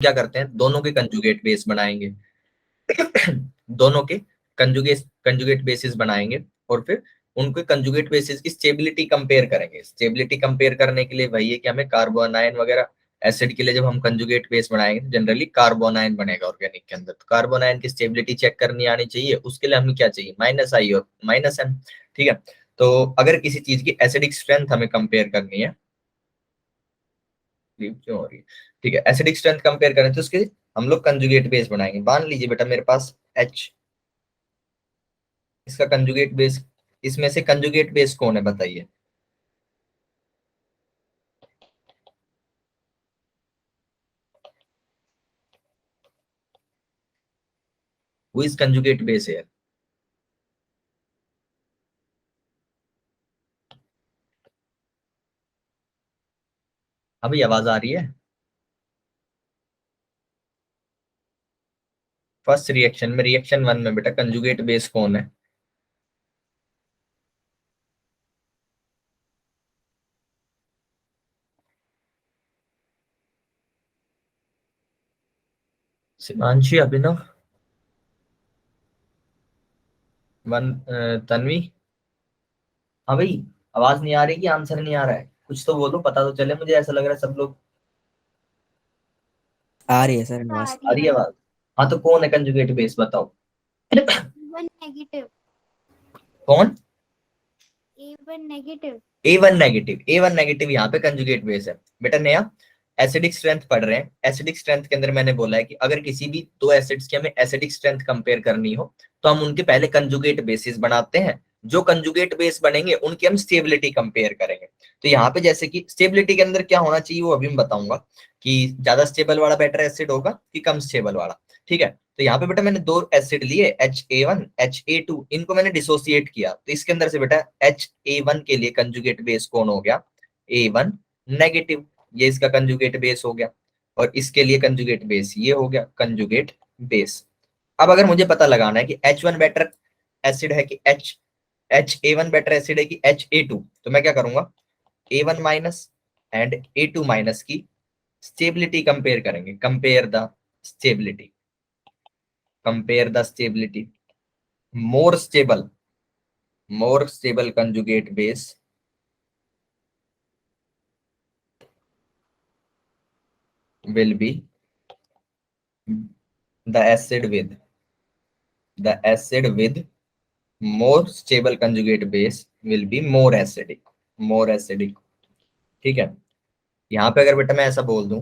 क्या करते हैं, दोनों के कंजुगेट बेस बनाएंगे। दोनों के कंजुगेट बेसिस बनाएंगे और फिर उनके कंजुगेट बेसिस की स्टेबिलिटी कंपेयर करेंगे। स्टेबिलिटी कंपेयर करने के लिए वही है कि हमें कार्बोनाइन वगैरह, एसिड के लिए जब हम कंजुगेट बेस बनाएंगे जनरली कार्बोनाइन बनेगा ऑर्गेनिक के अंदर, तो कार्बोनाइन की स्टेबिलिटी चेक करनी आनी चाहिए। उसके लिए हमें क्या चाहिए, माइनस आई और माइनस एम। ठीक है, तो अगर किसी चीज की एसिडिक स्ट्रेंथ हमें कंपेयर करनी है, क्यों हो रही है, ठीक है, एसिडिक स्ट्रेंथ कंपेयर करें तो उसके हम लोग कंजुगेट बेस बनाएंगे। मान लीजिए बेटा मेरे पास H, इसका कंजुगेट बेस, इसमें से कंजुगेट बेस कौन है बताइए। वो इस कंजुगेट बेस है। अभी आवाज आ रही है। फर्स्ट रिएक्शन में, रिएक्शन वन में बेटा कंजुगेट बेस कौन है। शिवांशी, अभिनव, तन्वी। हाँ भाई, आवाज नहीं आ रही कि आंसर नहीं आ रहा है, कुछ तो बोलो, पता तो चले, मुझे ऐसा लग रहा है सब लोग। आ रही है सर आ आवाज। आ रही रही है। है आवाज। हाँ तो कौन है कंजुगेट बेस बताओ। One negative. कौन। A1 negative. A one negative, A1 negative यहाँ पे कंजुगेट बेस है बेटा। नया एसिडिक स्ट्रेंथ पढ़ रहे हैं, एसिडिक स्ट्रेंथ के अंदर मैंने बोला है कि अगर किसी भी दो एसिड्स की हमें एसिडिक स्ट्रेंथ कंपेयर करनी हो तो हम उनके पहले कंजुगेट बेसिस बनाते हैं। जो कंजुगेट बेस बनेंगे उनकी हम स्टेबिलिटी कंपेयर करेंगे। तो यहाँ पे जैसे कि स्टेबिलिटी के अंदर क्या होना चाहिए वो अभी मैं बताऊंगा, कि ज्यादा स्टेबल वाला बेटर एसिड होगा कि कम स्टेबल वाला। ठीक है, तो यहाँ पे बेटा मैंने दो एसिड लिए, Ha1 Ha2, इनको मैंने डिसोसिएट किया, तो इसके अंदर से बेटा Ha1 के लिए कंजुगेट बेस कौन हो गया, A1 नेगेटिव, ये इसका कंजुगेट बेस हो गया। और इसके लिए कंजुगेट बेस ये हो गया कंजुगेट बेस। अब अगर मुझे पता लगाना है कि H1 बेटर एसिड है कि Ha1 बेटर एसिड है कि Ha2, तो मैं क्या करूंगा, A1 minus and A2 minus की स्टेबिलिटी कंपेयर करेंगे। Compare the stability, compare the stability, more stable, more stable conjugate base will be the acid with more stable conjugate base will be more acidic, more acidic। ठीक है, यहाँ पे अगर बेटा मैं ऐसा बोल दूं,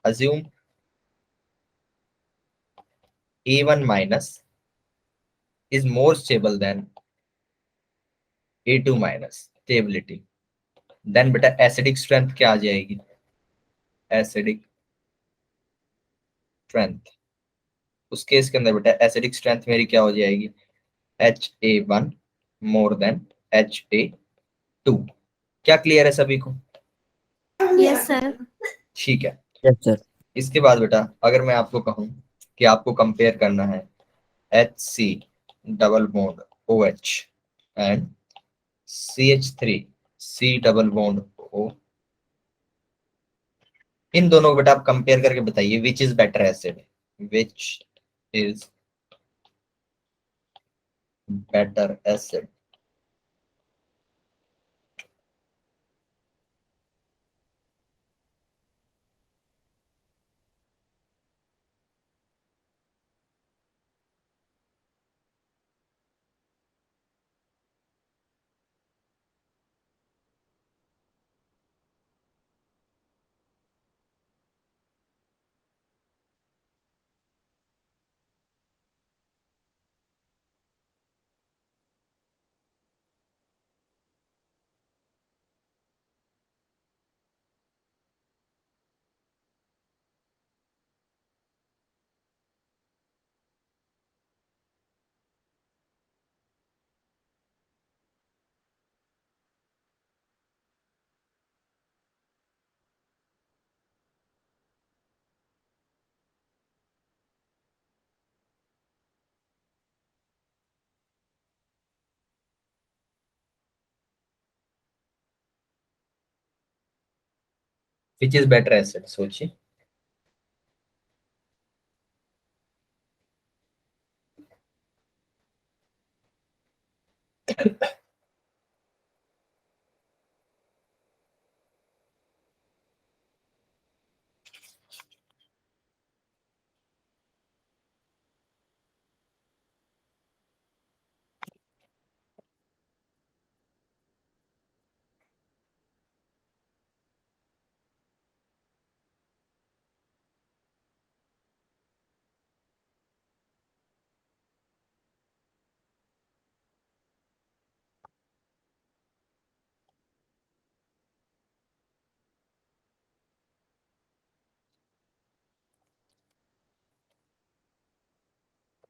assume A1 minus is more stable than A2 minus stability, then बेटा acidic strength क्या आ जाएगी, acidic strength, उस केस के अंदर बेटा एसिडिक स्ट्रेंथ मेरी क्या हो जाएगी, Ha1 मोर देन Ha2। क्या क्लियर है सभी को। Yes sir. ठीक है, यस सर। इसके बाद बेटा अगर मैं आपको कहूं कि आपको कंपेयर करना है HC double bond OH and CH3 C double bond O, इन दोनों को बेटा आप कंपेयर करके बताइए which is better acid, which is better acid. Which is better acid सोचिए।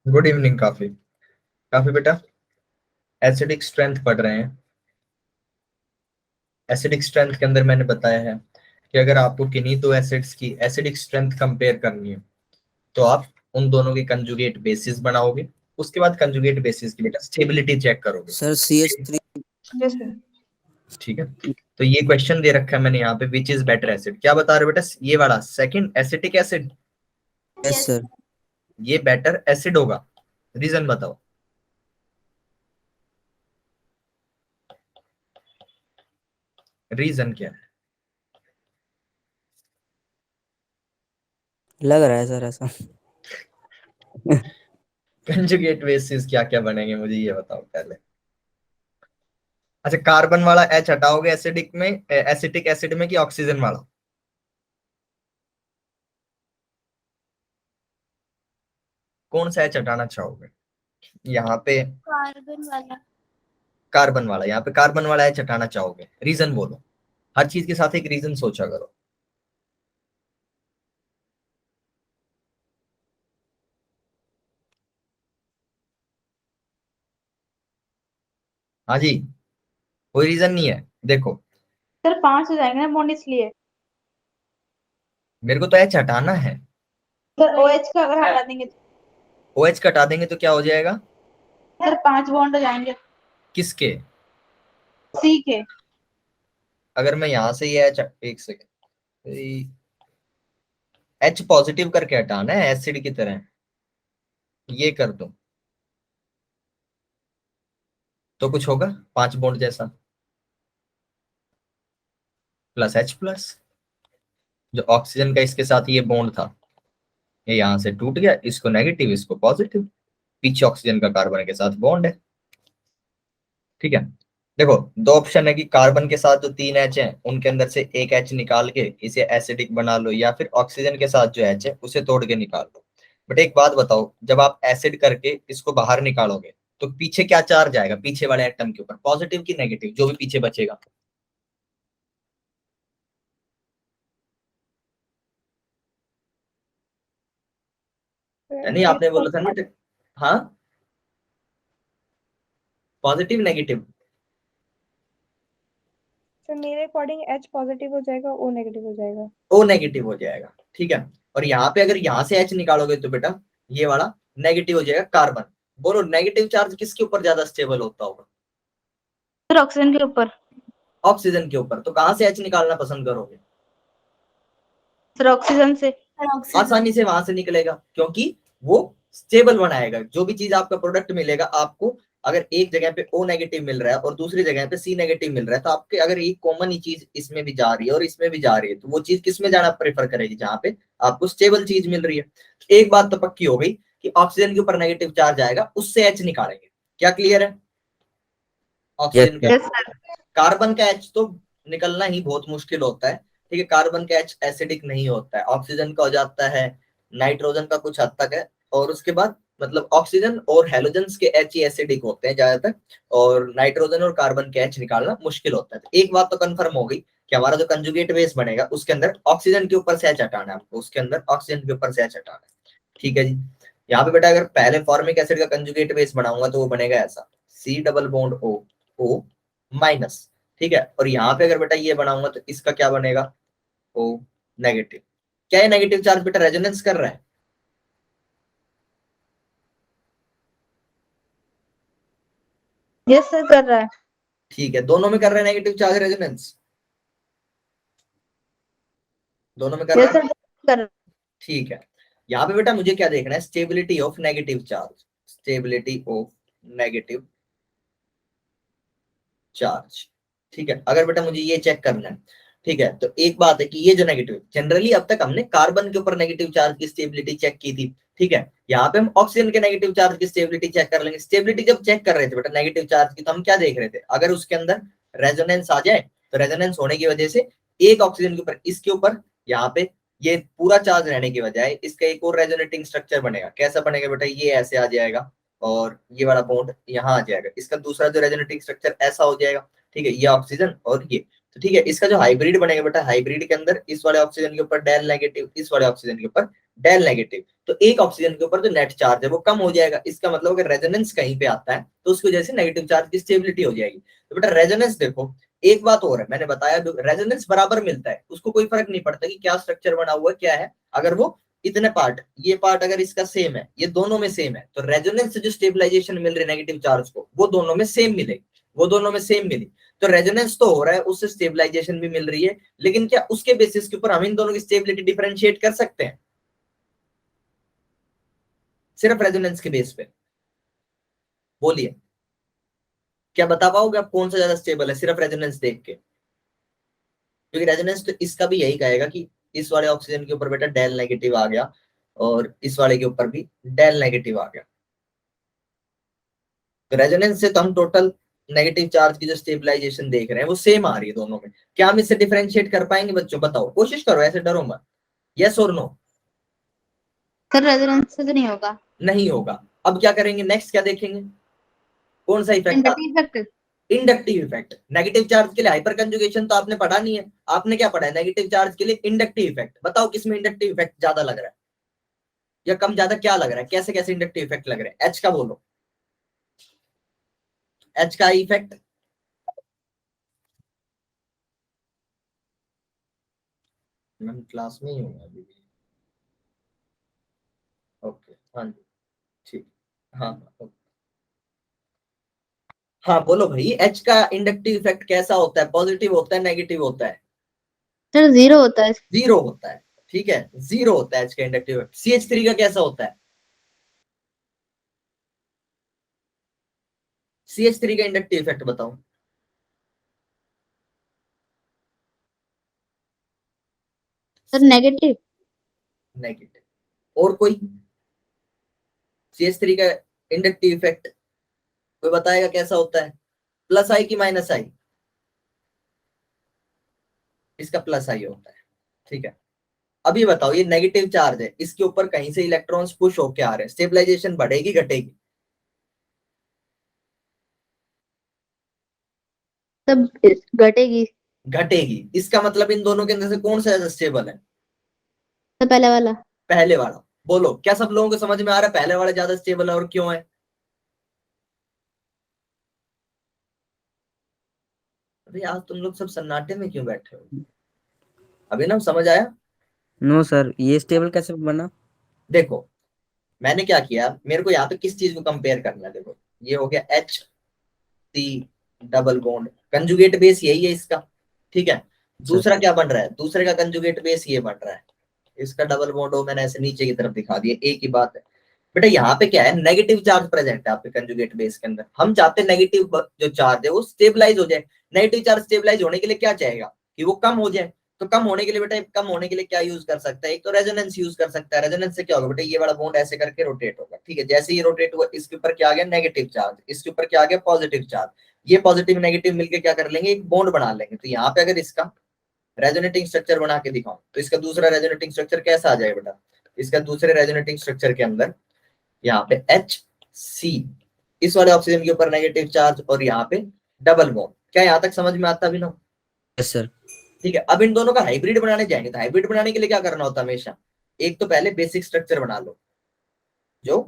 Good evening. काफी काफी बेटा एसिडिक स्ट्रेंथ पढ़ रहे हैं। एसिडिक स्ट्रेंथ के अंदर मैंने बताया है कि अगर आपको किन्हीं दो एसिड्स की एसिडिक स्ट्रेंथ कंपेयर करनी है तो आप उन दोनों की कंजुगेट बेसिस बनाओगे। उसके बाद कंजुगेट बेसिस की बेटा स्टेबिलिटी चेक करोगे। Sir CH3। Yes sir. ठीक है, तो ये क्वेश्चन दे रखा है मैंने यहाँ पे, विच इज बेटर एसिड। क्या बता रहे हो बेटा? ये वाला second acetic acid, yes sir. ये बेटर एसिड होगा। रीजन बताओ। रीजन क्या है? लग रहा है सर ऐसा। कंजुगेट बेसिस क्या क्या बनेंगे मुझे ये बताओ पहले। अच्छा, कार्बन वाला एच हटाओगे एसिडिक में, एसिटिक एसिड में, कि ऑक्सीजन वाला? कौन सा एच हटाना चाहोगे यहाँ पे? कार्बन वाला। कार्बन वाला। यहाँ पे कार्बन वाला एच हटाना चाहोगे, रीजन बोलो। हर चीज के साथ एक रीजन सोचा करो। हाँ जी, कोई रीजन नहीं है। देखो सर 5 हो जाएंगे ना बॉन्ड इसलिए। मेरे को तो एच हटाना है। सर OH का अगर हटा देंगे तो ओ एच हटा देंगे तो क्या हो जाएगा? सर 5 बॉन्ड हो जाएंगे किसके? C के। अगर मैं यहाँ से ये एच, एक सेकेंड, एच पॉजिटिव करके हटाना है एसिड की तरह, ये कर दो तो कुछ होगा 5 बॉन्ड जैसा, प्लस एच प्लस। जो ऑक्सीजन का इसके साथ ये बॉन्ड था, ये यहाँ से टूट गया, इसको नेगेटिव इसको पॉजिटिव, पीछे ऑक्सीजन का कार्बन के साथ बॉन्ड है। ठीक है, देखो दो ऑप्शन है कि कार्बन के साथ जो 3 एच हैं उनके अंदर से एक एच निकाल के इसे एसिडिक बना लो, या फिर ऑक्सीजन के साथ जो एच है उसे तोड़ के निकाल लो। बट एक बात बताओ, जब आप एसिड करके इसको बाहर निकालोगे तो पीछे क्या चार्ज आएगा? पीछे वाले एटम के ऊपर पॉजिटिव की नेगेटिव, जो भी पीछे बचेगा? यानी आपने बोला था ना बेटे, हाँ, पॉजिटिव नेगेटिव। सर मेरे अकॉर्डिंग H पॉजिटिव हो जाएगा, O नेगेटिव हो जाएगा। ओ नेगेटिव हो जाएगा। ठीक है, और यहाँ पे अगर यहाँ से एच निकालोगे तो बेटा ये वाला नेगेटिव हो जाएगा, कार्बन। बोलो नेगेटिव चार्ज किसके ऊपर ज्यादा स्टेबल होता होगा? सर ऑक्सीजन के ऊपर। ऑक्सीजन के ऊपर। तो कहाँ से एच निकालना पसंद करोगे? सर ऑक्सीजन से। आसानी से वहां से निकलेगा, क्योंकि वो स्टेबल बनाएगा। जो भी चीज आपका प्रोडक्ट मिलेगा आपको, अगर एक जगह पे O नेगेटिव मिल रहा है और दूसरी जगह पे C नेगेटिव मिल रहा है, तो आपके अगर एक कॉमन ही चीज इसमें भी जा रही है और इसमें भी जा रही है, तो वो चीज किस में जाना प्रेफर करेगी? जहाँ पे आपको स्टेबल चीज मिल रही है। एक बात तो पक्की हो गई कि ऑक्सीजन के ऊपर नेगेटिव चार्ज आएगा, उससे एच निकालेंगे। क्या क्लियर है? ऑक्सीजन का। Yes sir. कार्बन का एच तो निकलना ही बहुत मुश्किल होता है। ठीक है, कार्बन का एच एसिडिक नहीं होता है, ऑक्सीजन का हो जाता है, नाइट्रोजन का कुछ हद तक है, और उसके बाद मतलब ऑक्सीजन और हेलोजन्स के एच ही एसिडिक होते हैं ज्यादातर, और नाइट्रोजन और कार्बन के एच निकालना मुश्किल होता है। तो एक बात तो कंफर्म हो गई कि हमारा जो कंजुगेट बेस बनेगा उसके अंदर ऑक्सीजन के ऊपर से एच हटाना है आपको, उसके अंदर ऑक्सीजन के ऊपर से एच हटाना है। ठीक है जी। यहाँ पे बेटा अगर पहले फॉर्मिक एसिड का कंजुगेट बेस बनाऊंगा तो वो बनेगा ऐसा, C double bond O, O minus. ठीक है, और यहाँ पे अगर बेटा ये बनाऊंगा तो इसका क्या बनेगा? O negative. क्या ये नेगेटिव चार्ज बेटा रेजोनेंस कर रहा है? यस सर कर रहा है। ठीक है, दोनों में कर रहे हैं नेगेटिव चार्ज रेजोनेंस, दोनों में कर यस रहे हैं। सर कर रहा है। ठीक है, यहाँ पे बेटा मुझे क्या देखना है? Stability of negative charge, stability of negative charge. ठीक है, अगर बेटा मुझे ये चेक करना है, ठीक है, तो एक बात है कि ये जो नेगेटिव, जनरली अब तक हमने कार्बन के ऊपर नेगेटिव चार्ज की स्टेबिलिटी चेक की थी। ठीक है, यहाँ पे हम ऑक्सीजन के नेगेटिव चार्ज की स्टेबिलिटी चेक कर लेंगे। स्टेबिलिटी जब चेक कर रहे थे बेटा नेगेटिव चार्ज की, तो हम क्या देख रहे थे? अगर उसके अंदर रेजोनेंस आ जाए, तो रेजोनेंस होने की वजह से एक ऑक्सीजन के ऊपर, इसके ऊपर, यहाँ पे ये पूरा चार्ज रहने की बजाय इसका एक और रेजोनेटिंग स्ट्रक्चर बनेगा। कैसा बनेगा बेटा? ये ऐसे आ जाएगा और ये वाला बॉन्ड यहाँ आ जाएगा, इसका दूसरा जो रेजोनेटिंग स्ट्रक्चर ऐसा हो जाएगा। ठीक है, ये ऑक्सीजन और ये, तो ठीक है, इसका जो हाइब्रिड बनेगा बेटा, हाइब्रिड के अंदर इस वाले ऑक्सीजन के ऊपर डेल नेगेटिव, इस वाले ऑक्सीजन के ऊपर डेल नेगेटिव, तो एक ऑक्सीजन के ऊपर जो नेट चार्ज है वो कम हो जाएगा। इसका मतलब अगर रेजोनेंस कहीं पे आता है तो उसकी वजह से नेगेटिव चार्ज की स्टेबिलिटी हो जाएगी। तो बेटा रेजोनेंस देखो, एक बात और है, मैंने बताया रेजोनेंस बराबर मिलता है, उसको कोई फर्क नहीं पड़ता कि क्या स्ट्रक्चर बना हुआ है क्या है, अगर वो इतने पार्ट, ये पार्ट अगर इसका सेम है, ये दोनों में सेम है, तो रेजोनेंस से जो स्टेबलाइजेशन मिल रही है नेगेटिव चार्ज को, वो दोनों में सेम मिलेगी, वो दोनों में सेम मिली। तो रेजोनेंस तो हो रहा है, उससे स्टेबलाइजेशन भी मिल रही है, लेकिन क्या उसके बेसिस के ऊपर हम इन दोनों की स्टेबिलिटी डिफरेंशिएट कर सकते हैं सिर्फ रेजोनेंस के बेस पे? बोलिए, क्या बता पाओगे आप कौन सा ज्यादा स्टेबल है सिर्फ रेजोनेंस देख के? क्योंकि रेजोनेंस तो इसका भी यही कहेगा कि इस वाले ऑक्सीजन के ऊपर बेटा डेल नेगेटिव आ गया और इस वाले के ऊपर भी डेल नेगेटिव आ गया। तो रेजोनेंस से तो हम टोटल नेगेटिव चार्ज की जो स्टेबलाइजेशन देख रहे हैं वो सेम आ रही है दोनों में। क्या हम इससे डिफरेंशिएट कर पाएंगे बच्चों? बताओ, कोशिश करो, ऐसे डरो मत। यस और नो? सर रेजोनेंस से तो नहीं होगा। नहीं होगा। अब क्या करेंगे, नेक्स्ट क्या देखेंगे, कौन सा effect? Inductive effect. Inductive effect. Negative charge के लिए हाइपर कंजुगेशन तो आपने पढ़ा नहीं है, आपने क्या पढ़ा है? नेगेटिव चार्ज के लिए इंडक्टिव इफेक्ट। बताओ किसमें इंडक्टिव इफेक्ट ज्यादा लग रहा है या कम, ज्यादा क्या लग रहा है, कैसे कैसे इंडक्टिव इफेक्ट लग रहा है? एच का बोलो, एच का इफेक्ट। मैं क्लास में ही हूँ अभी भी। ओके, हाँ जी, ठीक, हाँ हाँ, हाँ बोलो भाई, एच का इंडक्टिव इफेक्ट कैसा होता है? पॉजिटिव होता है, नेगेटिव होता है? सर जीरो होता है। जीरो होता है, ठीक है, जीरो होता है एच का इंडक्टिव इफेक्ट। CH3 का कैसा होता है? CH3 का इंडक्टिव इफेक्ट बताओ। Sir negative. नेगेटिव। और कोई? CH3 का इंडक्टिव इफेक्ट कोई बताएगा कैसा होता है? प्लस आई की माइनस आई? इसका प्लस आई होता है, ठीक है। अभी बताओ, ये नेगेटिव चार्ज है, इसके ऊपर कहीं से इलेक्ट्रॉन्स पुश होके आ रहे हैं, स्टेबलाइजेशन बढ़ेगी घटेगी? तब घटेगी। घटेगी। इसका मतलब इन दोनों के अंदर से कौन सा ज्यादा स्टेबल है? तो पहले वाला। पहले वाला। बोलो, क्या सब लोगों को समझ में आ रहा है पहले वाला ज्यादा स्टेबल है और क्यों है? अरे आज तुम लोग सब सन्नाटे में क्यों बैठे हो? अभी ना समझ आया? नो सर, ये स्टेबल कैसे बना? देखो, मैंने क्या किया, मेरे को यहाँ पे किस चीज को कंपेयर करना है। देखो, ये हो गया H C double bond, conjugate base यही है इसका, ठीक है। सर दूसरा क्या बन रहा है? दूसरे का कंजुगेट बेस ये बन रहा है, इसका डबल बॉन्ड हो, मैंने ऐसे नीचे की तरफ दिखा दिया, एक ही बात है। बेटा यहाँ पे क्या है, नेगेटिव चार्ज प्रेजेंट है आपके कंजुगेट बेस के अंदर। हम चाहते हैं नेगेटिव जो चार्ज है वो स्टेबलाइज हो जाए। नेगेटिव चार्ज स्टेबलाइज होने के लिए क्या चाहेगा कि वो कम हो जाए। तो कम होने के लिए बेटा, कम होने के लिए क्या यूज कर सकता है? एक तो रेजोनेंस यूज कर सकता है। रेजोनेंस से क्या होगा बेटा, ये वाला बॉन्ड ऐसे करके रोटेट होगा, ठीक है। जैसे ये रोटेट हुआ, इसके ऊपर क्या आ गया? नेगेटिव चार्ज, इसके ऊपर क्या आ गया? Positive charge. ये पॉजिटिव नेगेटिव मिलकर क्या कर लेंगे? एक बॉन्ड बना लेंगे। तो यहाँ पे अगर इसका रेजोनेटिंग स्ट्रक्चर बना के दिखाऊं तो इसका दूसरा रेजोनेटिंग स्ट्रक्चर कैसा आ जाएगा बेटा? इसका दूसरे रेजोनेटिंग स्ट्रक्चर के अंदर यहाँ पे एच सी, इस वाले ऑक्सीजन के ऊपर नेगेटिव चार्ज और यहाँ पे डबल बॉन्ड। क्या यहाँ तक समझ में आता भी ना? Yes sir. ठीक है। अब इन दोनों का हाइब्रिड बनाने जाएंगे, तो हाइब्रिड बनाने के लिए क्या करना होता है हमेशा? एक तो पहले बेसिक स्ट्रक्चर बना लो जो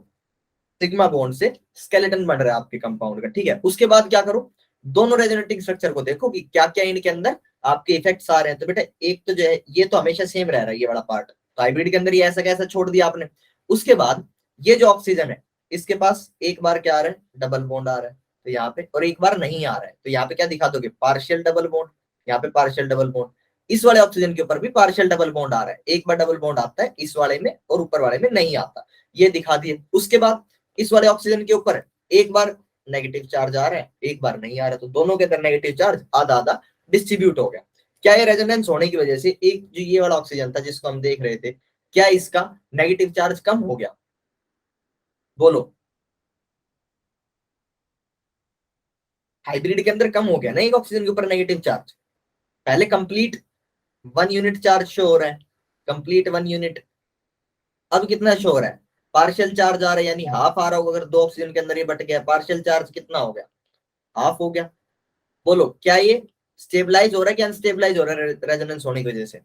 सिग्मा बॉन्ड से स्केलेटन बन रहा है आपके कंपाउंड का, ठीक है। उसके बाद क्या करो, दोनों रेजोनेटिंग स्ट्रक्चर को देखो कि क्या क्या इनके अंदर आपके इफेक्ट्स आ रहे हैं। तो बेटा एक तो जो है ये तो हमेशा सेम रह रहा है ये वाला पार्ट, तो हाइब्रिड के अंदर ये ऐसा कैसा छोड़ दिया आपने। उसके बाद ये जो ऑक्सीजन है इसके पास एक बार क्या आ रहा है? डबल बॉन्ड आ रहा है, तो यहाँ पे, और एक बार नहीं आ रहा है, तो यहाँ पे क्या दिखा दोगे? Partial double bond. यहाँ पे पार्शियल डबल बॉन्ड। इस वाले ऑक्सीजन के ऊपर भी पार्शियल डबल बॉन्ड आ रहा है, एक बार डबल बॉन्ड आता है इस वाले में और ऊपर वाले में नहीं आता, ये दिखा दिए। उसके बाद इस वाले ऑक्सीजन के ऊपर एक बार नेगेटिव चार्ज आ रहा है, एक बार नहीं आ रहा, तो दोनों के अंदर नेगेटिव चार्ज आधा आधा डिस्ट्रीब्यूट हो गया। क्या ये रेजोनेंस होने की वजह से एक जो ये वाला ऑक्सीजन था जिसको हम देख रहे थे, क्या इसका नेगेटिव चार्ज कम हो गया? बोलो, हाइब्रिड के अंदर कम हो गया ना एक ऑक्सीजन के ऊपर नेगेटिव चार्ज। पहले कंप्लीट 1 यूनिट चार्ज शो हो रहा है, कंप्लीट 1 यूनिट। अब कितना शो हो रहा है? पार्शियल चार्ज आ रहा है, यानी हाफ आ रहा होगा। अगर दो ऑक्सीजन के अंदर ये बट गया, पार्शियल चार्ज कितना हो गया? हाफ हो गया। बोलो, क्या ये स्टेबलाइज हो रहा है कि अनस्टेबलाइज हो रहा है रेजोनेंस होने की वजह से?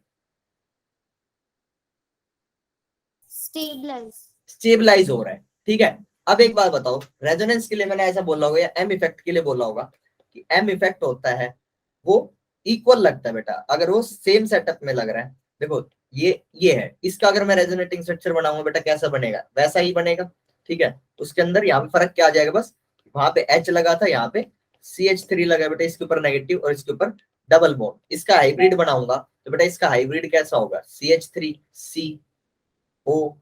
Stabilize. स्टेबलाइज हो रहा है, ठीक है। अब एक बात बताओ, रेजोनेंस के लिए मैंने ऐसा बोला होगा या एम इफेक्ट के लिए बोला होगा कि एम इफेक्ट होता है वो इक्वल लगता है बेटा अगर वो सेम सेटअप में लग रहा है। देखो ये है, इसका अगर मैं रेजोनेटिंग स्ट्रक्चर बनाऊंगा बेटा कैसा बनेगा, वैसा ही बनेगा, ठीक है। उसके अंदर यहाँ पे फर्क क्या आ जाएगा, बस वहां पे H लगा था, यहाँ पे CH3 लगा बेटा, इसके ऊपर नेगेटिव और इसके ऊपर डबल बॉन्ड। इसका हाइब्रिड बनाऊंगा तो बेटा इसका हाइब्रिड कैसा होगा, CH3CO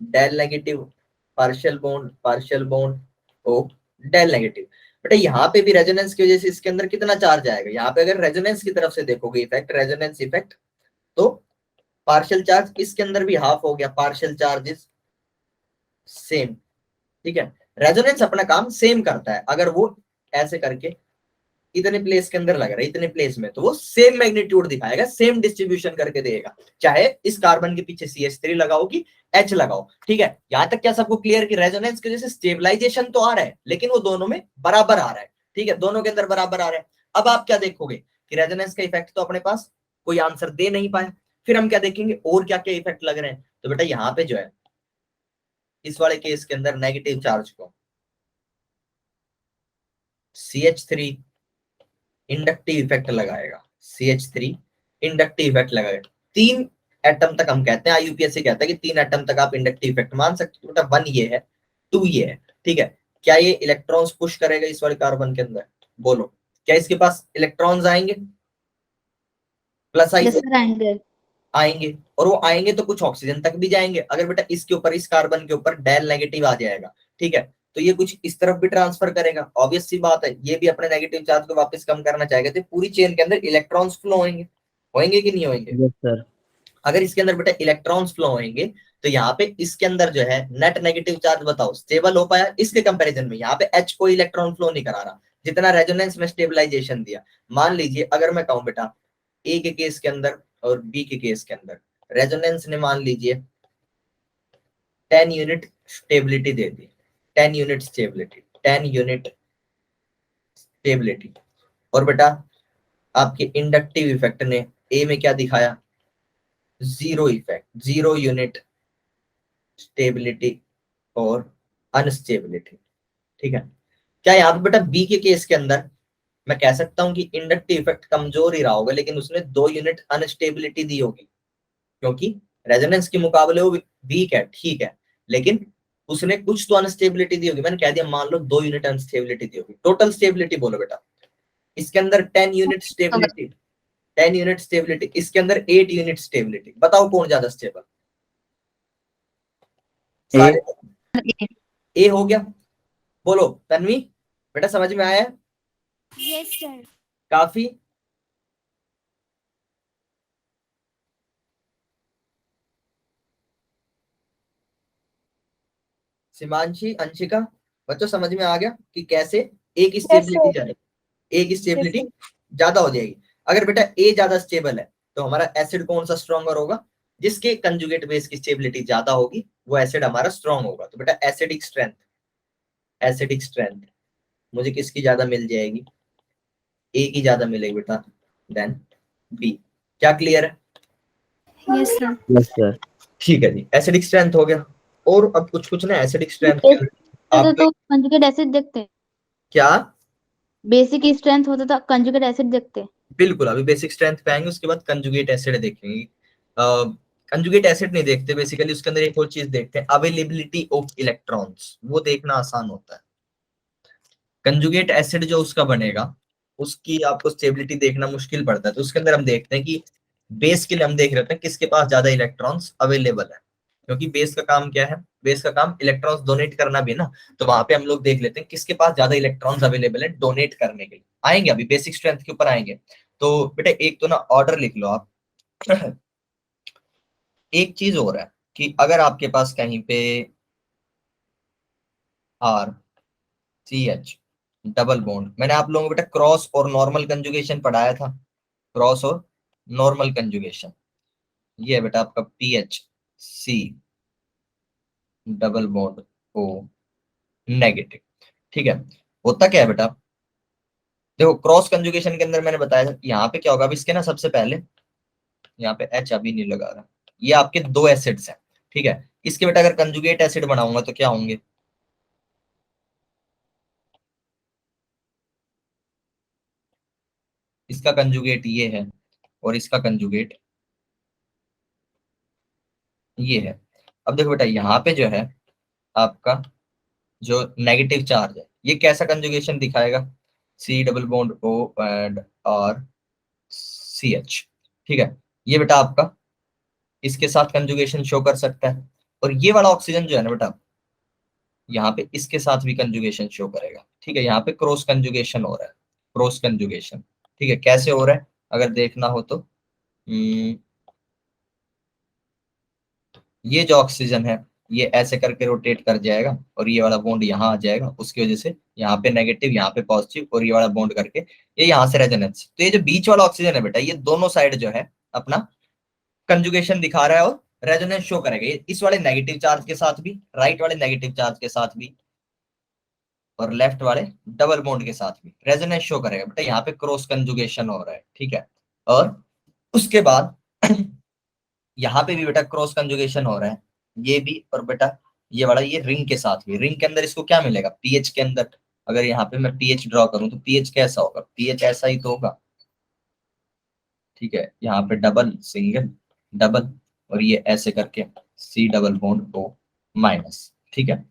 del negative, partial bond O del negative. बेटा यहाँ पे भी रेजोनेंस की वजह से इसके अंदर कितना चार्ज आएगा, यहाँ पे अगर रेजोनेंस की तरफ से देखोगे इफेक्ट, रेजोनेंस इफेक्ट, तो पार्शियल चार्ज इसके अंदर भी हाफ हो गया, पार्शियल चार्ज इज सेम, ठीक है। रेजोनेंस अपना काम सेम करता है, अगर वो ऐसे करके इतने प्लेस के अंदर लग रहा है, इतने प्लेस में, तो वो सेम मैग्नीट्यूड दिखाएगा, सेम डिस्ट्रीब्यूशन करके देगा, चाहे इस कार्बन के पीछे CH3 लगाओ कि H लगाओ, ठीक है। यहां तक क्या सबको क्लियर कि रेजोनेंस की वजह से स्टेबलाइजेशन तो आ रहा है लेकिन वो दोनों में बराबर आ रहा है, ठीक है, दोनों के अंदर बराबर आ रहा है। अब आप क्या देखोगे कि रेजोनेंस का इफेक्ट तो अपने पास कोई आंसर दे नहीं पाया, फिर हम क्या देखेंगे और क्या क्या इफेक्ट लग रहे हैं। तो बेटा यहाँ पे जो है इस वाले केस के अंदर नेगेटिव चार्ज को CH3 इंडक्टिव इफेक्ट लगाएगा, CH3 इंडक्टिव इफेक्ट लगाएगा। 3 एटम तक हम कहते हैं, IUPAC कहता है कि 3 एटम तक आप इंडक्टिव इफेक्ट मान सकते हो। बेटा 1 ये है, 2 ये है, ठीक है। क्या ये इलेक्ट्रॉन्स पुश करेगा इस वाले कार्बन के अंदर, बोलो क्या इसके पास इलेक्ट्रॉन्स आएंगे, प्लस आई yes sir आएंगे आएंगे, और वो आएंगे तो कुछ ऑक्सीजन तक भी जाएंगे। अगर बेटा इसके ऊपर, इस कार्बन के ऊपर डेल नेगेटिव आ जाएगा, ठीक है, तो ये कुछ इस तरफ भी ट्रांसफर करेगा, ऑब्वियस सी बात है, ये भी अपने नेगेटिव चार्ज को वापस कम करना चाहेगा, तो पूरी चेन के अंदर इलेक्ट्रॉन्स फ्लो होंगे कि नहीं होंगे। Yes sir. अगर इसके अंदर बेटा इलेक्ट्रॉन्स फ्लो होंगे तो यहाँ पे इसके अंदर जो है नेट नेगेटिव चार्ज बताओ स्टेबल हो पाया इसके कंपैरिजन में, यहाँ पे H कोई इलेक्ट्रॉन फ्लो नहीं करा रहा जितना रेजोनेंस में स्टेबलाइजेशन दिया। मान लीजिए अगर मैं कहूं बेटा A के केस के अंदर और B के केस के अंदर रेजोनेंस ने मान लीजिए 10 यूनिट स्टेबिलिटी दे दी, 10 यूनिट स्टेबिलिटी, 10 यूनिट स्टेबिलिटी, और बेटा आपके इंडक्टिव इफेक्ट ने A में क्या दिखाया, 0 इफेक्ट, 0 यूनिट स्टेबिलिटी और अनस्टेबिलिटी, ठीक है। क्या यहाँ पे बेटा बी के केस के अंदर मैं कह सकता हूँ कि इंडक्टिव इफेक्ट कमजोर ही रहा होगा लेकिन उसने 2 यूनिट अनस्टेबिलिटी दी होगी, क्योंकि रेजोनेंस के मुकाबले वो वीक है, ठीक है, लेकिन उसने कुछ तो अनस्टेबिलिटी दी होगी। मैंने कह दिया मान लो 2 यूनिट अनस्टेबिलिटी दी होगी। टोटल स्टेबिलिटी बोलो बेटा, इसके अंदर 10 यूनिट स्टेबिलिटी, 10 यूनिट स्टेबिलिटी, इसके अंदर 8 यूनिट स्टेबिलिटी, बताओ कौन ज्यादा स्टेबल, सारे ए हो गया। बोलो तन्वी बेटा समझ में आया, Yes sir. काफी। सिमांशी, अंशिका, बच्चों समझ में आ गया कि कैसे ए की स्टेबिलिटी ज्यादा, ए की स्टेबिलिटी ज्यादा हो जाएगी। अगर बेटा ए ज्यादा स्टेबल है तो हमारा एसिड कौन सा स्ट्रॉन्गर होगा, जिसके कंजुगेट बेस की स्टेबिलिटी ज्यादा होगी वो एसिड हमारा स्ट्रॉन्ग होगा। तो बेटा एसिडिक स्ट्रेंथ, एसिडिक स्ट्रेंथ मुझे किसकी ज्यादा मिल जाएगी, ए की ज्यादा मिलेगी बेटा देन बी। क्या क्लियर है, Yes sir. Yes sir. ठीक है जी, एसिडिक स्ट्रेंथ हो गया। और अब कुछ कुछ ना एसिडिक स्ट्रेंथ तो कंजुगेट एसिड देखते हैं, क्या, बेसिक स्ट्रेंथ होता था कंजुगेट एसिड देखते हैं। बिल्कुल अभी बेसिक स्ट्रेंथ पे आएंगे, उसके बाद कंजुगेट एसिड देखेंगे। कंजुगेट एसिड नहीं देखते बेसिकली, उसके अंदर एक और चीज देखते हैं, अवेलेबिलिटी ऑफ इलेक्ट्रॉन्स, वो देखना आसान होता है। कंजुगेट एसिड जो उसका बनेगा उसकी आपको स्टेबिलिटी देखना मुश्किल पड़ता है, तो उसके अंदर हम देखते हैं कि बेस के लिए हम देख रहे हैं किसके पास ज्यादा इलेक्ट्रॉन्स अवेलेबल है, क्योंकि बेस का काम क्या है, बेस का काम इलेक्ट्रॉन्स डोनेट करना भी ना, तो वहां पे हम लोग देख लेते हैं किसके पास ज्यादा इलेक्ट्रॉन्स अवेलेबल है डोनेट करने के लिए। आएंगे अभी बेसिक स्ट्रेंथ के ऊपर आएंगे। तो बेटा एक तो ना ऑर्डर लिख लो आप एक चीज हो रहा है कि अगर आपके पास कहीं पे RCH डबल बॉन्ड, मैंने आप लोगों को बेटा क्रॉस और नॉर्मल कंजुगेशन पढ़ाया था, क्रॉस और नॉर्मल कंजुगेशन, ये है बेटा आपका PHC double bond O negative, ठीक है। होता क्या है बेटा, देखो क्रॉस कंजुगेशन के अंदर मैंने बताया था यहाँ पे क्या होगा, अब इसके ना सबसे पहले यहाँ पे H अभी नहीं लगा रहा, ये आपके 2 एसिड्स हैं, ठीक है, इसके बेटा अगर कंजुगेट एसिड बनाऊंगा तो क्या होंगे? इसका कंजुगेट ये है और इसका कंजुगेट ये है। अब देखो बेटा यहाँ पे जो है आपका जो नेगेटिव चार्ज है ये कैसा कंजुगेशन दिखाएगा? C double bond O and R C H. ठीक है, ये बेटा आपका इसके साथ कंजुगेशन शो कर सकता है। और ये वाला ऑक्सीजन जो है ना बेटा यहाँ पे इसके साथ भी कंजुगेशन शो करेगा। ठीक है, यहाँ पे क्रॉस कंजुगेशन हो रहा है, क्रॉस कंजुगेशन। ठीक है, कैसे हो रहा है अगर देखना हो तो ये जो ऑक्सीजन है ये ऐसे करके रोटेट कर जाएगा और ये वाला बॉन्ड यहाँ आ जाएगा, उसकी वजह से यहाँ पे नेगेटिव यहाँ पे पॉजिटिव और ये वाला बॉन्ड करके ये यहाँ से रेजोनेंस। तो ये जो बीच वाला ऑक्सीजन है बेटा ये दोनों साइड जो है अपना कंजुगेशन दिखा रहा है और रेजोनेंस शो करेगा। ये इस वाले नेगेटिव चार्ज के साथ भी, राइट वाले नेगेटिव चार्ज के साथ भी और लेफ्ट वाले डबल बॉन्ड के साथ भी रेजोनेंस शो करेगा बेटा। यहाँ पे क्रॉस कंजुगेशन हो रहा है। ठीक है, और उसके बाद यहाँ पे भी बेटा क्रॉस कंजुगेशन हो रहा है, ये भी। और बेटा ये वाला ये रिंग के साथ भी, रिंग के अंदर इसको क्या मिलेगा? पीएच के अंदर। अगर यहाँ पे मैं पीएच ड्रॉ करूं तो पीएच कैसा होगा? पीएच ऐसा ही तो होगा। ठीक है, यहाँ पे डबल सिंगल डबल और ये ऐसे करके C double bond O minus. ठीक है,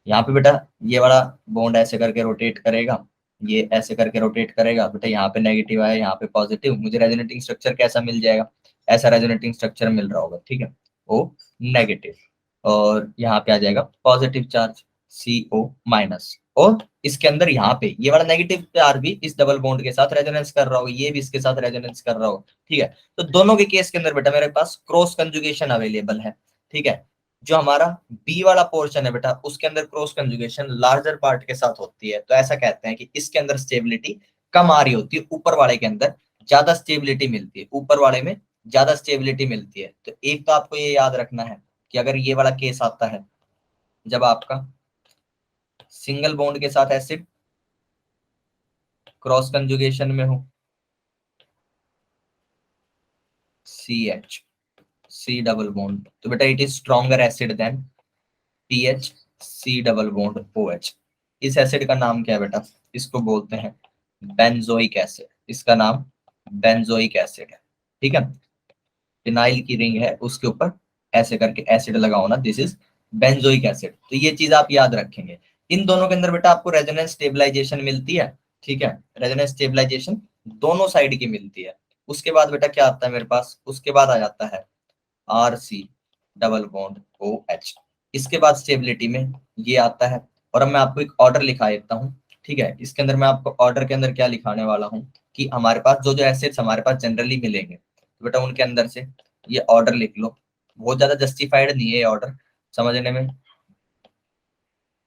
यहाँ पे बेटा ये वाला बॉन्ड ऐसे करके रोटेट करेगा, ये ऐसे करके रोटेट करेगा बेटा। यहाँ पे नेगेटिव आया, यहाँ पे पॉजिटिव, मुझे रेजोनेटिंग स्ट्रक्चर कैसा मिल जाएगा? ऐसा रेजोनेटिंग स्ट्रक्चर मिल रहा होगा। ठीक है, ओ नेगेटिव और यहाँ पे आ जाएगा positive charge C O minus. और इसके अंदर यहाँ पे ये वाला नेगेटिव चार्ज भी इस डबल बॉन्ड के साथ रेजोनेंस कर रहा होगा, ये भी इसके साथ रेजोनेंस कर रहा होगा। ठीक है, तो दोनों के केस के अंदर बेटा मेरे पास क्रॉस कंजुगेशन अवेलेबल है। ठीक है, जो हमारा बी वाला पोर्शन है बेटा उसके अंदर क्रॉस कंजुगेशन लार्जर पार्ट के साथ होती है, तो ऐसा कहते हैं कि इसके अंदर स्टेबिलिटी कम आ रही होती है, ऊपर वाले के अंदर ज्यादा स्टेबिलिटी मिलती है, ऊपर वाले में ज्यादा स्टेबिलिटी मिलती है। तो एक तो आपको ये याद रखना है कि अगर ये वाला केस आता है जब आपका सिंगल बॉन्ड के साथ एसिड क्रॉस कंजुगेशन में हो, C H C double bond, तो बेटा it is stronger acid than PH C double bond O H. इस एसिड का नाम क्या है बेटा? इसको बोलते हैं बेंजोइक एसिड। इसका नाम बेंजोइक एसिड है। ठीक है, फिनाइल की रिंग है उसके ऊपर ऐसे करके एसिड लगाओ ना, दिस इज बेंजोइक एसिड। तो ये चीज आप याद रखेंगे। इन दोनों के अंदर बेटा आपको रेजोनेंस स्टेबलाइजेशन मिलती है। ठीक है, रेजोनेंस स्टेबलाइजेशन दोनों साइड की मिलती है। उसके बाद बेटा क्या आता है मेरे पास? उसके बाद आ जाता है R C double bond O H. इसके बाद स्टेबिलिटी में ये आता है। और अब मैं आपको एक ऑर्डर लिखा देता हूँ। ठीक है, इसके अंदर मैं आपको ऑर्डर के अंदर क्या लिखाने वाला हूँ कि हमारे पास जो जो एसिड्स हमारे पास जनरली मिलेंगे तो बेटा उनके अंदर से ये ऑर्डर लिख लो। बहुत ज्यादा जस्टिफाइड नहीं है ये ऑर्डर, समझने में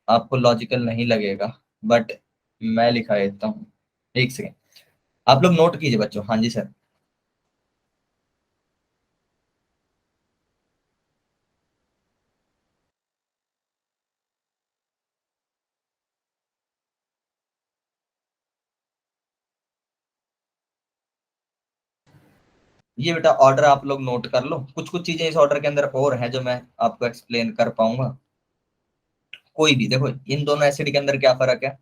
आपको लॉजिकल नहीं लगेगा, बट मैं लिखा देता हूँ। एक सेकेंड, आप लोग नोट कीजिए बच्चों। हाँ जी सर। ये बेटा ऑर्डर आप लोग नोट कर लो। कुछ कुछ चीजें इस ऑर्डर के अंदर और हैं जो मैं आपको एक्सप्लेन कर पाऊंगा। कोई भी देखो, इन दोनों एसिड के अंदर क्या फर्क है?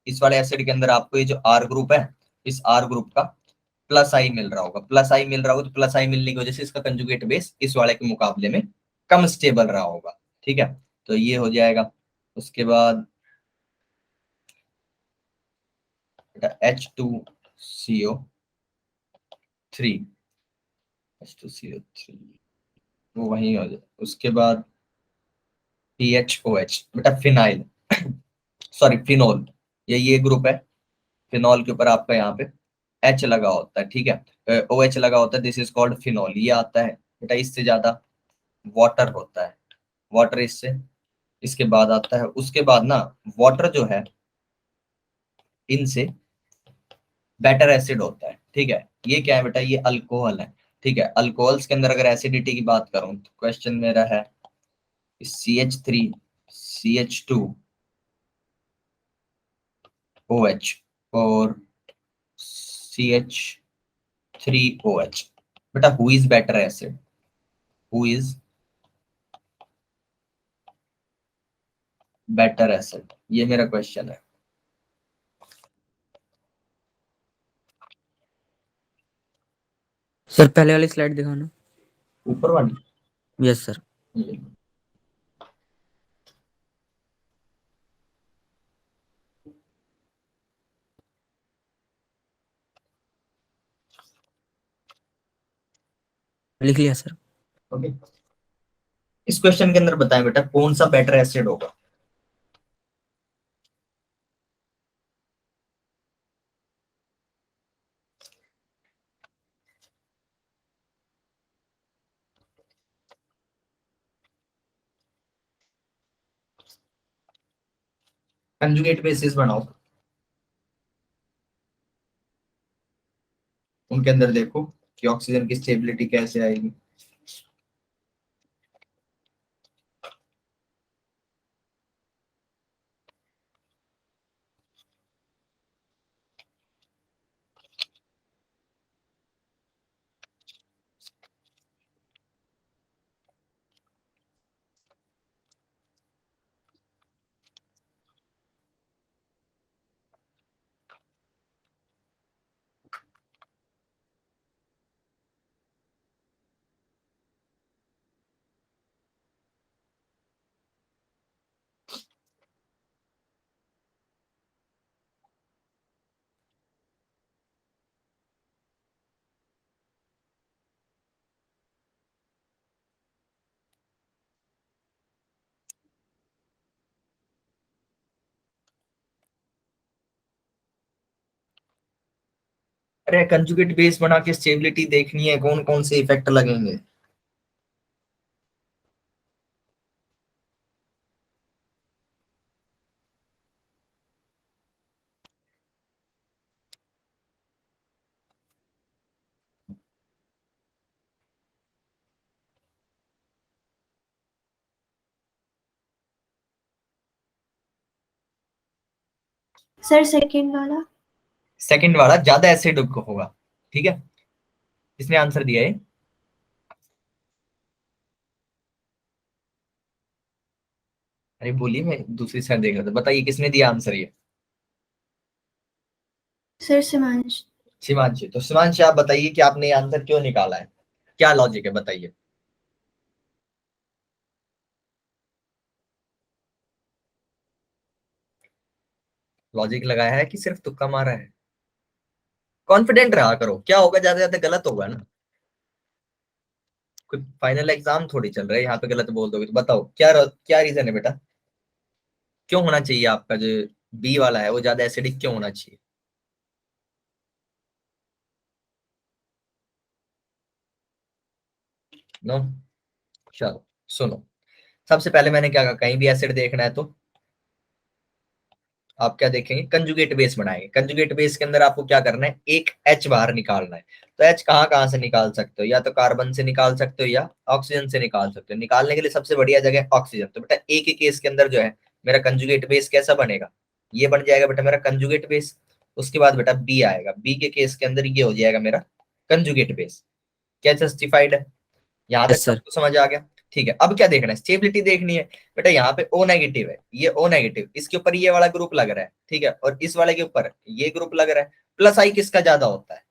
इस वाले एसिड के अंदर आपको ये जो आर ग्रुप है, इस आर ग्रुप का प्लस आई मिल रहा होगा। प्लस आई मिल रहा होगा तो प्लस आई मिलने की वजह से इसका कंजुगेट बेस इस वाले के मुकाबले में कम स्टेबल रहा होगा। ठीक है, तो ये हो जाएगा। उसके बाद H2CO3, H2CO3 वो वही हो जाए। उसके बाद PHOH बेटा फिनाइल सॉरी फिनोल, ये ग्रुप है। फिनॉल के ऊपर आपका यहाँ पे एच लगा होता है। ठीक है, ओ एच लगा होता है, दिस इज कॉल्ड फिनॉल। ये आता है बेटा इससे ज्यादा वाटर होता है, वाटर इससे। इसके बाद आता है, उसके बाद ना वाटर जो है इनसे बेटर एसिड होता है। ठीक है, ये क्या है बेटा? ये अल्कोहल है। ठीक है, अल्कोहल्स के अंदर अगर एसिडिटी की बात करूं तो क्वेश्चन मेरा है CH3 CH2 OH और CH3OH। बेटा who is better acid? Who is better acid, ये मेरा क्वेश्चन है। सर पहले वाली स्लाइड दिखाना। ऊपर वाली, यस सर। ये। लिख लिया सर। ओके, इस क्वेश्चन के अंदर बताएं बेटा कौन सा बेटर एसिड होगा। कंजुगेट बेसिस बनाओ, उनके अंदर देखो कि ऑक्सीजन की स्टेबिलिटी कैसे आएगी। अरे कंजुगेट बेस बना के स्टेबिलिटी देखनी है, कौन कौन से इफेक्ट लगेंगे। सर सेकंड वाला। सेकंड वाला ज्यादा एसिड होगा, ठीक है। किसने आंसर दिया है? अरे बोलिए, मैं दूसरी साइड देख रहा था, बताइए किसने दिया आंसर ये। सर सिमांश। शिवांशी, तो शिवांशी आप बताइए कि आपने ये आंसर क्यों निकाला है, क्या लॉजिक है बताइए। लॉजिक लगाया है कि सिर्फ तुक्का मारा है? कॉन्फिडेंट रहा करो, क्या होगा ज्यादा ज्यादा गलत होगा ना। कोई फाइनल एग्जाम थोड़ी चल रहा है, यहाँ पे गलत बोल दोगे तो बताओ क्या क्या रीजन है बेटा, क्यों होना चाहिए आपका जो बी वाला है वो ज्यादा एसिडिक क्यों होना चाहिए। नो, चलो सुनो, सबसे पहले मैंने क्या कहा, कहीं भी एसिड देखना है तो आप क्या देखेंगे, कंजुगेट बेस बनाएंगे। कंजुगेट बेस के अंदर आपको क्या करना है, एक एच बाहर निकालना है। तो एच कहाँ कहाँ से निकाल सकते हो, या तो कार्बन से निकाल सकते हो या ऑक्सीजन से निकाल सकते हो। निकालने के लिए सबसे बढ़िया जगह है ऑक्सीजन। तो बेटा ए के केस के अंदर जो है मेरा कंजुगेट बेस कैसा बनेगा, ये बन जाएगा बेटा मेरा कंजुगेट बेस। उसके बाद बेटा बी आएगा, बी के केस के अंदर ये हो जाएगा मेरा कंजुगेट बेस। क्या जस्टिफाइड है? यहाँ तक यस सर। सबको समझ आ गया? ठीक है, अब क्या देखना है, स्टेबिलिटी देखनी है। बेटा यहाँ पे O नेगेटिव है, ये O नेगेटिव, इसके ऊपर ये वाला ग्रुप लग रहा है, ठीक है, और इस वाले के ऊपर ये ग्रुप लग रहा है। प्लस आई किसका ज्यादा होता है,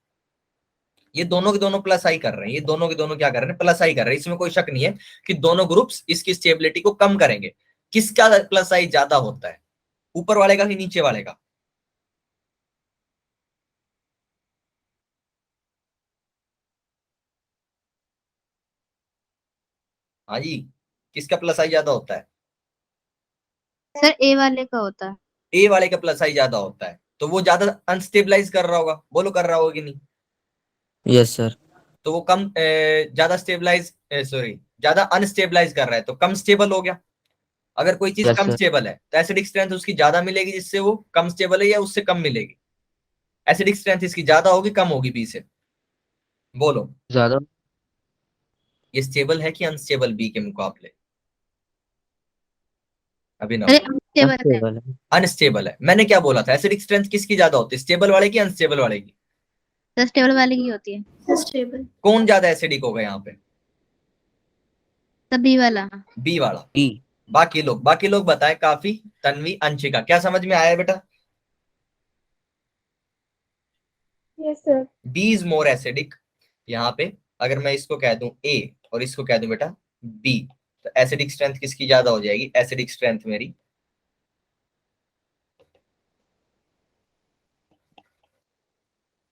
ये दोनों के दोनों प्लस आई कर रहे हैं, ये दोनों के दोनों क्या कर रहे हैं, प्लस आई कर रहे हैं। इसमें कोई शक नहीं है कि दोनों ग्रुप्स इसकी स्टेबिलिटी को कम करेंगे। किसका प्लस आई ज्यादा होता है, ऊपर वाले का कि नीचे वाले का? हाँ जी, किसका प्लस आई ज्यादा होता है? सर ए वाले का होता है। ए वाले का प्लस आई ज्यादा होता है, तो वो ज्यादा अनस्टेबलाइज कर रहा होगा, बोलो कर रहा होगा कि नहीं। Yes sir. तो वो कम ज्यादा स्टेबलाइज, सॉरी ज्यादा अनस्टेबलाइज कर रहा है तो कम स्टेबल हो गया। अगर कोई चीज यस कम सर। स्टेबल है तो एसिडिक स्ट्रेंथ उसकी ज्यादा मिलेगी, जिससे वो कम स्टेबल है, या उससे कम मिलेगी? एसिडिक स्ट्रेंथ इसकी ज्यादा होगी कम होगी बी से, बोलो। ज्यादा। ये स्टेबल है कि अनस्टेबल बी के मुकाबले? अभिनव, अरे अनस्टेबल है। अनस्टेबल है। अनस्टेबल है। मैंने क्या बोला था, एसिडिक स्ट्रेंथ किसकी ज्यादा होती है, स्टेबल वाले की अनस्टेबल वाले की? सर स्टेबल वाले की होती है। Sir stable. कौन ज्यादा एसिडिक होगा यहाँ पे? तब बी वाला। बी वाला। ई। बाकी लोग बताएं। काफी, तन्वी, अंशिका, क्या समझ में आया बेटा? Yes sir. B is more acidic. यहाँ पे अगर मैं इसको कह दूं ए और इसको कह दूं बेटा बी, तो एसिडिक स्ट्रेंथ किसकी ज्यादा हो जाएगी? एसिडिक स्ट्रेंथ मेरी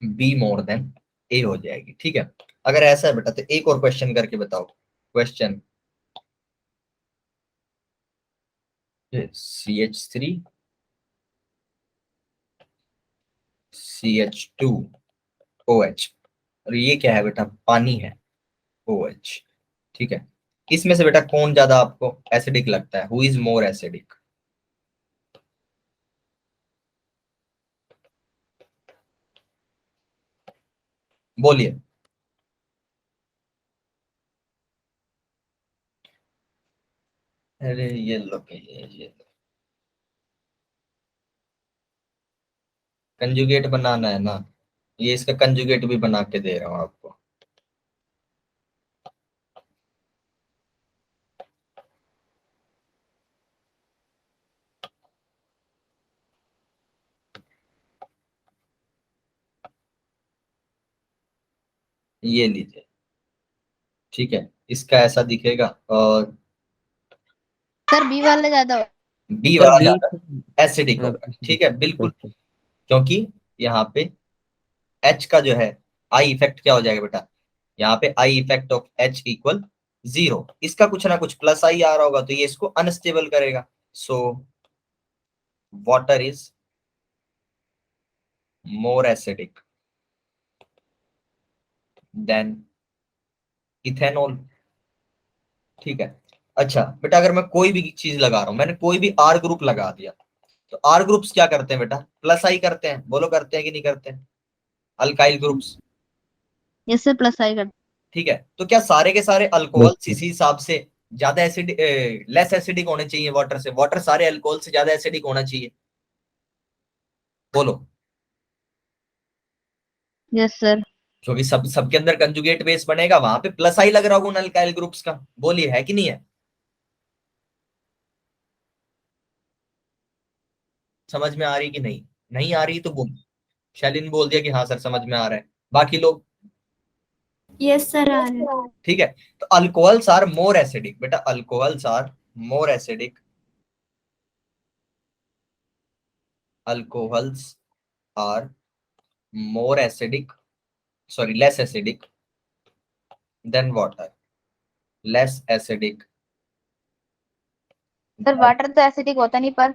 बी मोर देन ए हो जाएगी। ठीक है, अगर ऐसा है बेटा तो एक और क्वेश्चन करके बताओ। क्वेश्चन CH3 CH2OH, और ये क्या है बेटा? पानी है, OH। ठीक है, इसमें से बेटा कौन ज्यादा आपको एसिडिक लगता है? Who is more acidic? बोलिए। अरे ये लो, ये कंजुगेट बनाना है ना, ये इसका कंजुगेट भी बना के दे रहा हूं आपको। ये लीजिए, ठीक है, इसका ऐसा दिखेगा और सर बी वाला ज्यादा हो। बी सर वाला बी। ज्यादा एसिडिक होगा। ठीक है, बिल्कुल, क्योंकि यहाँ पे H का जो है आई इफेक्ट क्या हो जाएगा बेटा? यहाँ पे I effect of H equal 0, इसका कुछ ना कुछ प्लस आई आ रहा होगा, तो ये इसको अनस्टेबल करेगा। So water is more acidic then ethanol. ठीक है, अच्छा बेटा, अगर मैं कोई भी चीज लगा रहा हूं, मैंने कोई भी आर ग्रुप लगा दिया, तो आर ग्रुप्स क्या करते हैं बेटा? प्लस आई करते हैं। बोलो, करते हैं कि नहीं करते हैं? Alkyl groups. Yes sir plus I कर। ठीक है, तो क्या सारे के सारे यस अल्कोहल्स इसी हिसाब से ज्यादा एसिड लेस एसिडिक होने चाहिए वाटर से? वाटर सारे अल्कोहल से ज्यादा एसिडिक होना चाहिए? बोलो। Yes sir. क्योंकि सबके अंदर कंजुगेट बेस बनेगा, वहां पे प्लस आई लग रहा होगा उन अल्काइल ग्रुप्स का। बोलिए, है कि नहीं है? समझ में आ रही कि नहीं? नहीं आ रही तो बोल। शैलिन बोल दिया कि हाँ सर समझ में आ रहा है। बाकी लोग? यस सर आ रहा है। ठीक है, तो अल्कोहल्स आर मोर एसिडिक बेटा, alcohols are more acidic, alcohols are more acidic, sorry less acidic than water, less acidic. Sir water तो एसिडिक होता नहीं पर।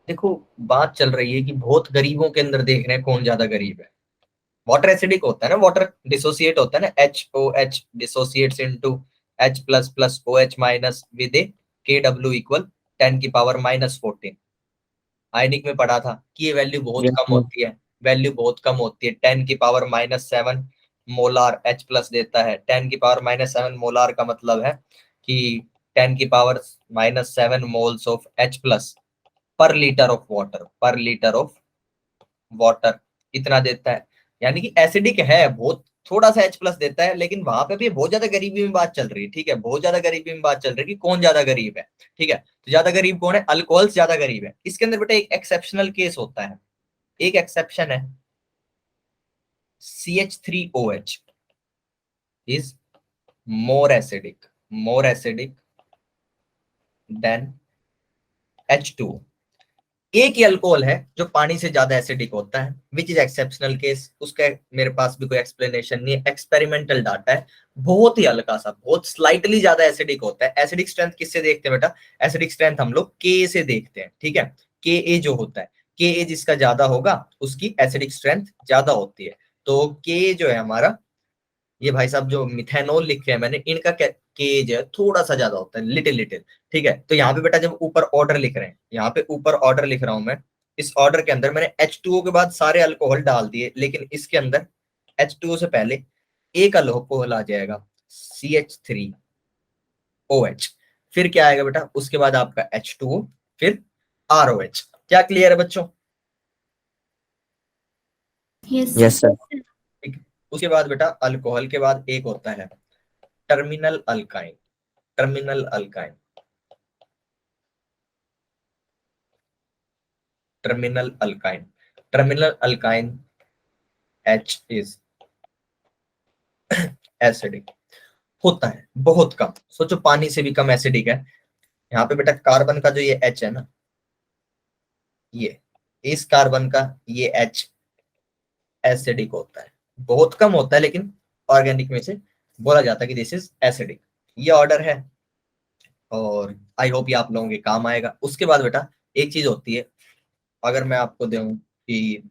देखो, बात चल रही है कि बहुत गरीबों के अंदर देख रहे हैं कौन ज्यादा गरीब है। वाटर एसिडिक होता है ना, वाटर डिसोसिएट होता है ना, HOH dissociates into H plus plus OH minus with A KW equal 10⁻⁻14। आयनिक में पढ़ा था कि ये वैल्यू बहुत यस कम होती है, वैल्यू बहुत कम होती है। 10⁻⁻7 मोलार H प्लस देता है। 10⁻⁻7 मोलार का मतलब है कि 10⁻⁻7 मोल्स ऑफ H प्लस पर लीटर ऑफ वाटर, पर लीटर ऑफ वाटर इतना देता है। यानी कि एसिडिक है बहुत, थोड़ा सा H प्लस देता है, लेकिन वहां पे भी बहुत ज्यादा गरीबी में बात चल रही है। ठीक है, बहुत ज्यादा गरीबी में बात चल रही है कि कौन ज्यादा गरीब है। ठीक है, तो ज्यादा गरीब कौन है? अल्कोहल ज्यादा गरीब है। इसके अंदर बेटा एक एक्सेप्शनल केस होता है, एक एक्सेप्शन है, CH3OH is more acidic then H2। एक ही अल्कोहल है जो पानी से ज्यादा एसिडिक होता है, विच इज एक्सेप्शनल केस। उसका मेरे पास भी कोई एक्सप्लेनेशन नहीं है, एक्सपेरिमेंटल डाटा है, बहुत ही हल्का सा, बहुत स्लाइटली ज्यादा एसिडिक होता है। एसिडिक स्ट्रेंथ किससे देखते हैं बेटा? एसिडिक स्ट्रेंथ हम लोग के से देखते हैं। ठीक है, के जो होता है, के जिसका ज्यादा होगा उसकी एसिडिक स्ट्रेंथ ज्यादा होती है। तो के जो है हमारा, ये भाई साहब जो मिथेनॉल लिखे हैं मैंने, इनका केज है थोड़ा सा ज्यादा होता है, लिटिल लिटिल। ठीक है, तो यहाँ पे बेटा जब ऊपर ऑर्डर लिख रहे हैं, यहाँ पे ऊपर ऑर्डर लिख रहा हूं मैं, इस ऑर्डर के अंदर मैंने H2O के बाद सारे अल्कोहल डाल दिए, लेकिन इसके अंदर H2O से पहले एक अल्कोहल आ जाएगा, CH3OH। फिर क्या आएगा बेटा? उसके बाद आपका H2O, फिर ROH। क्या क्लियर है बच्चों? Yes yes sir. सर। ठीक है? उसके बाद बेटा अल्कोहल के बाद एक होता है terminal alkyne, terminal alkyne. Terminal alkyne, terminal alkyne H is acidic होता है, बहुत कम, सोचो पानी से भी कम एसिडिक है। यहाँ पे बेटा कार्बन का जो ये H है ना, ये इस कार्बन का ये H एसिडिक होता है, बहुत कम होता है, लेकिन ऑर्गेनिक में से बोला जाता है कि दिस इज एसिडिक। ये ऑर्डर है और आई होप ये आप लोगों के काम आएगा। उसके बाद बेटा एक चीज होती है, अगर मैं आपको दूं कि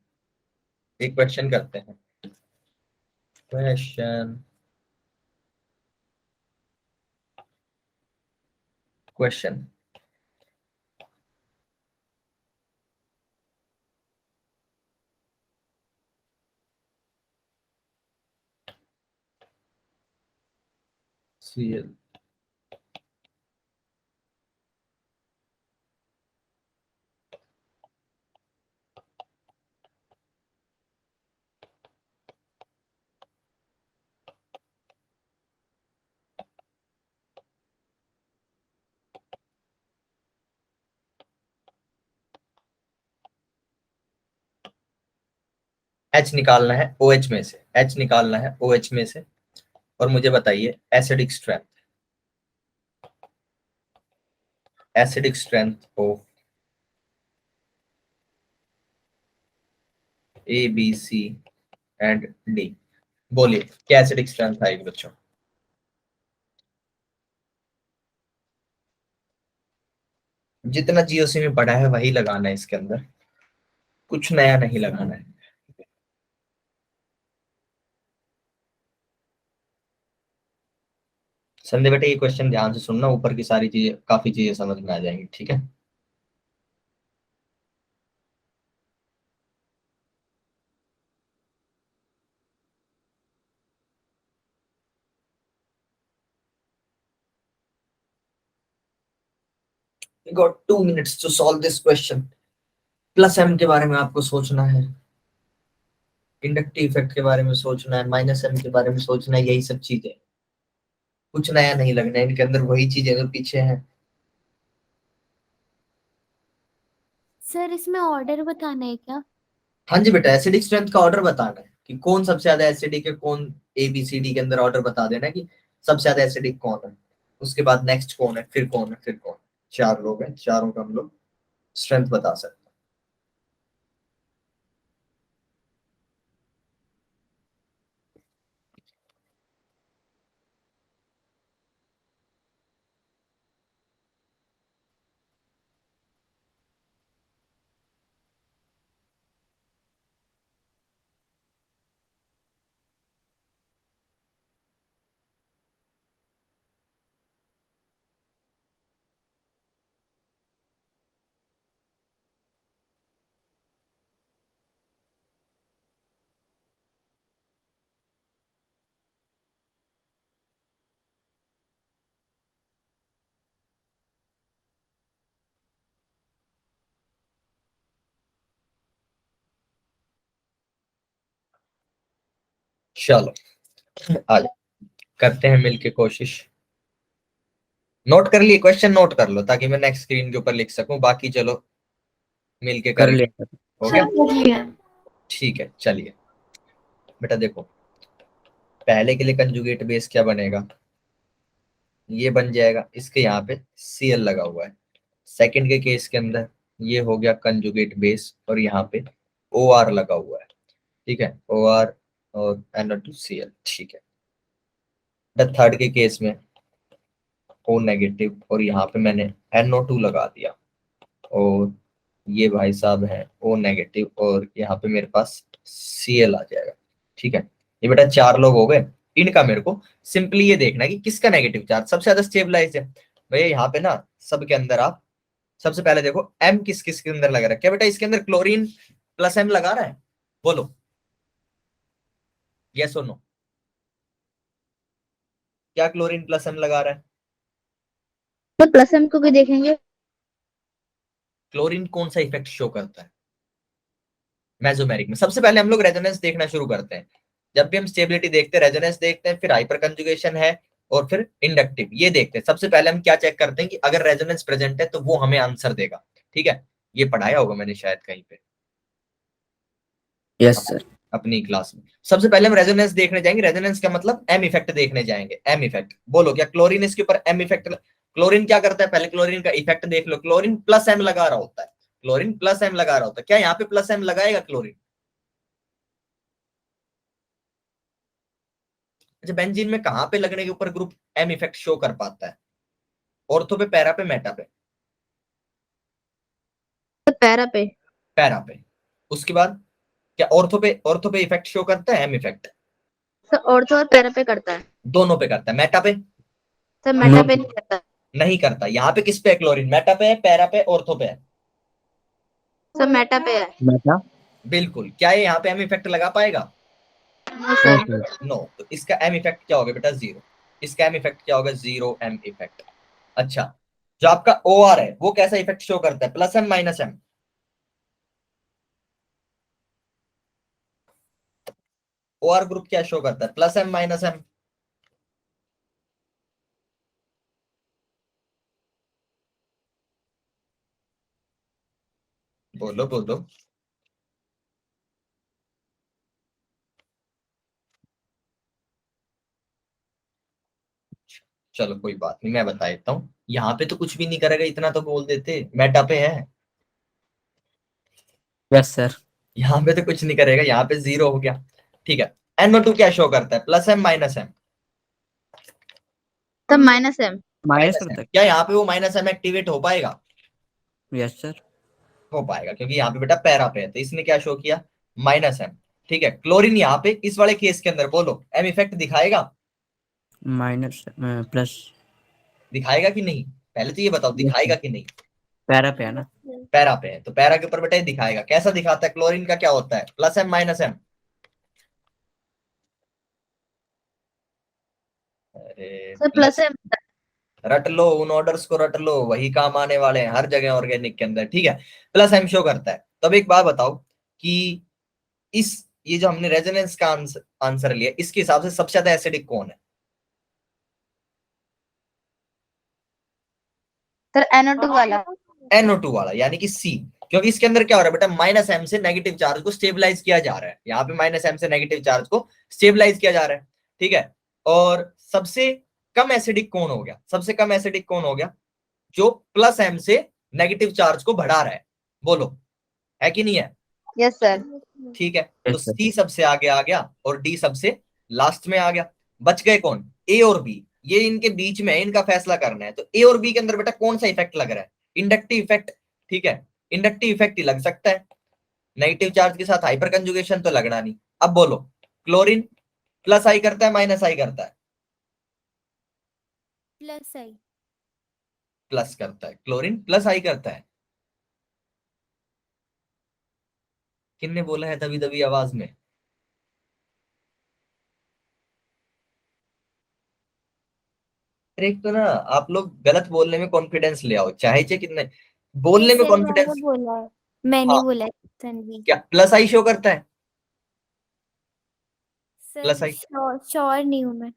एक क्वेश्चन करते हैं, क्वेश्चन Cl H निकालना है OH में से, H निकालना है OH में से, और मुझे बताइए acidic strength, acidic strength of A B C and D। बोलिए क्या एसिडिक स्ट्रेंथ आएगी बच्चों? जितना जीओसी में पढ़ा है वही लगाना है इसके अंदर, कुछ नया नहीं लगाना है। संदीप बेटा ये क्वेश्चन ध्यान से सुनना, ऊपर की सारी चीजें, काफी चीजें समझ में आ जाएंगी, ठीक है? You got 2 minutes to solve this question। Plus M के बारे में आपको सोचना है, इंडक्टिव इफेक्ट के बारे में सोचना है, माइनस एम के बारे में सोचना है, यही सब चीजें, कुछ नया नहीं लगना है इनके अंदर, वही चीजें जो पीछे हैं। सर इसमें ऑर्डर बताना है क्या? हाँ जी बेटा, एसिडिक स्ट्रेंथ का ऑर्डर बताना है कि कौन सबसे ज्यादा एसिडिक है, कौन ABCD के अंदर ऑर्डर बता देना है कि सबसे ज्यादा एसिडिक कौन है, उसके बाद नेक्स्ट कौन है, फिर कौन है, फिर कौन है। 4 लोग हैं, चारों का हम लोग स्ट्रेंथ बता सकते हैं। चलो आज करते हैं मिलके कोशिश। नोट कर लिए क्वेश्चन, नोट कर लो ताकि मैं नेक्स्ट स्क्रीन के ऊपर लिख सकूं, बाकी चलो मिलके कर करेंगे। लिया सर। हो गया? कर लिया। ठीक है, चलिए बेटा देखो, पहले के लिए कंजुगेट बेस क्या बनेगा, ये बन जाएगा, इसके यहाँ पे Cl लगा हुआ है। सेकंड के केस के अंदर ये हो गया कंजुगेट बेस और यहाँ पे OR लगा हुआ है, ठीक है, OR और NO2Cl, ठीक है। थर्ड के केस में O नेगेटिव और यहाँ पे मैंने NO2 लगा दिया, और ये भाई साहब है O नेगेटिव और यहाँ पे मेरे पास Cl आ जाएगा, ठीक है। ये बेटा 4 लोग हो गए, इनका मेरे को सिंपली ये देखना है कि किसका नेगेटिव चार्ज सबसे ज्यादा स्टेबलाइज है। भैया यहाँ पे ना सबके अंदर आप सबसे पहले देखो M किस किस के अंदर लगा रहा है, क्या बेटा इसके अंदर क्लोरीन प्लस M लगा रहा है? बोलो यस और नो, क्या क्लोरीन प्लस M लगा रहा है? तो प्लस एम को भी देखेंगे। क्लोरीन कौन सा इफेक्ट शो करता है मेसोमेरिक में? सबसे पहले हम लोग रेजोनेंस देखना शुरू करते हैं, जब भी हम स्टेबिलिटी देखते हैं रेजोनेंस देखते हैं, फिर हाइपर कंजुगेशन है और फिर इंडक्टिव, ये देखते हैं। सबसे पहले हम क्या चेक करते हैं कि अगर रेजोनेंस प्रेजेंट है तो वो हमें आंसर देगा, ठीक है। ये पढ़ाया होगा मैंने शायद कहीं पे यस सर। अपनी क्लास में। सबसे पहले हम रेजोनेंस देखने जाएंगे। रेजोनेंस का मतलब एम इफेक्ट देखने जाएंगे। एम इफेक्ट बोलो, क्या क्लोरीन इसके ऊपर एम इफेक्ट? क्लोरीन क्या करता है, पहले क्लोरीन का इफेक्ट देख लो। क्लोरीन प्लस एम लगा रहा होता है, क्लोरीन प्लस एम लगा रहा होता है। क्या यहाँ पे प्लस एम लगाएगा क्लोरीन? अच्छा, बेंजीन में कहां पे लगने के ऊपर ग्रुप एम इफेक्ट शो कर पाता है? ऑर्थो पे, पैरा पे, मेटा पे? पैरा पे। पैरा पे। उसके बाद क्या ऑर्थो पे इफेक्ट शो करता है एम इफेक्ट? सर ऑर्थो और पैरा पे करता है। दोनों पे करता है। मेटा पे? सर मेटा पे नहीं करता। नहीं करता। यहाँ पे किस पे है क्लोरीन? मेटा पे है, पैरा पे, ऑर्थो पे है? सर मेटा पे है। मेटा। बिल्कुल। क्या ये यहाँ पे एम इफेक्ट लगा पाएगा? No sir. नो। तो इसका एम इफेक्ट क्या होगा बेटा? जीरो। इसका एम इफेक्ट क्या होगा? Zero M effect. अच्छा, जो आपका ओ आर है वो कैसा इफेक्ट शो करता है? Plus M minus M? O R group क्या शो करता है? Plus M minus M? बोलो बोलो। चलो कोई बात नहीं, मैं बता देता हूँ। यहाँ पे तो कुछ भी नहीं करेगा, इतना तो बोल देते। मेटा पे है। Yes sir. यहाँ पे तो कुछ नहीं करेगा, यहाँ पे जीरो हो गया। ठीक है। NO2 क्या शो करता है? Plus M minus M? तब माइनस एम। माइनस करता क्या यहाँ पे वो माइनस एम एक्टिवेट हो पाएगा? है। Yes sir. हो पाएगा, क्योंकि यहाँ पे बेटा पैरा पे है, तो इसने क्या शो किया? Minus M. ठीक है। क्लोरीन यहाँ पे इस वाले केस के अंदर बोलो एम इफेक्ट दिखाएगा? Minus plus. दिखाएगा कि नहीं? पहले तो ये बताओ, दिखाएगा कि नहीं? पैरा पे है ना। पैरा पे है, तो पैरा के ऊपर बेटा ये दिखाएगा। कैसा दिखाता है? क्लोरीन का क्या होता है? Plus M minus M? अरे सर प्लस एम। रट लो, उन ऑर्डर्स को रट लो, वही काम आने वाले हैं हर जगह ऑर्गेनिक के अंदर। ठीक है। प्लस एम शो करता है। तब एक बात बताओ कि इस ये जो हमने रेजोनेंस का आंसर लिया, इसके हिसाब से सबसे ज्यादा एसिडिक कौन है? सर NO2 वाला। NO2 वाला, यानी कि सी। क्योंकि इसके अंदर क्या हो रहा है बेटा? माइनस एम से नेगेटिव चार्ज को स्टेबलाइज किया जा रहा है। यहाँ पे माइनस एम से नेगेटिव चार्ज को स्टेबलाइज किया जा रहा है। ठीक है। और सबसे कम एसिडिक कौन हो गया? सबसे कम एसिडिक कौन हो गया? जो प्लस एम से नेगेटिव चार्ज को बढ़ा रहा है। बोलो, है कि नहीं है? Yes sir. ठीक है। तो Yes, sir. सी सबसे आगे आ गया और डी सबसे लास्ट में आ गया। बच गए कौन? ए और बी। ये इनके बीच में है, इनका फैसला करना है। तो ए और बी के अंदर बेटा कौन सा इफेक्ट लग रहा है? Inductive effect. ठीक है। इंडक्टिव इफेक्ट ही लग सकता है, नेगेटिव चार्ज के साथ हाइपर कंजुगेशन तो लगना नहीं। अब बोलो, क्लोरीन प्लस आई करता है माइनस आई करता है? प्लस आई। प्लस करता है। क्लोरीन प्लस आई करता है। किसने बोला है दबी दबी आवाज में? एक तो ना आप लोग गलत बोलने में कॉन्फिडेंस ले आओ, चाहे कितने बोलने में सर मैंने कॉन्फिडेंस। बोला है, मैंने हाँ, बोला है तन्वी। क्या प्लस आई शो करता है? प्लस सर आई श्योर नहीं हूँ मैं।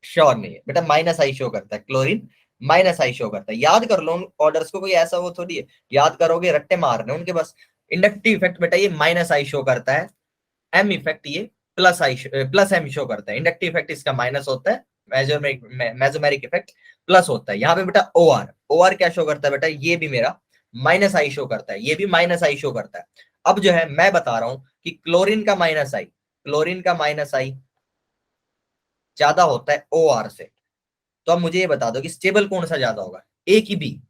श्योर नहीं है बेटा, माइनस आई शो करता है। क्लोरीन माइनस आई शो करता है। याद कर लो ऑर्डर्स को, कोई ऐसा वो थोड़ी है याद करोगे रट्टे मारने उनके बस। इंडक्टिव इफेक्ट बेटा ये माइनस आई शो करता है। एम इफेक्ट ये प्लस एम शो करता है। इंडक्टिव इफेक्ट इसका माइनस होता है, मेसोमेरिक इफेक्ट प्लस होता है। यहाँ पे बेटा ओ आर क्या शो करता है बेटा? ये भी मेरा माइनस आई शो करता है, ये भी माइनस आई शो करता है। अब जो है मैं बता रहा हूं कि क्लोरीन का माइनस आई ज्यादा होता है ओ आर से। तो अब मुझे ये बता दो कि स्टेबल कौन सा ज्यादा होगा, ए की बी?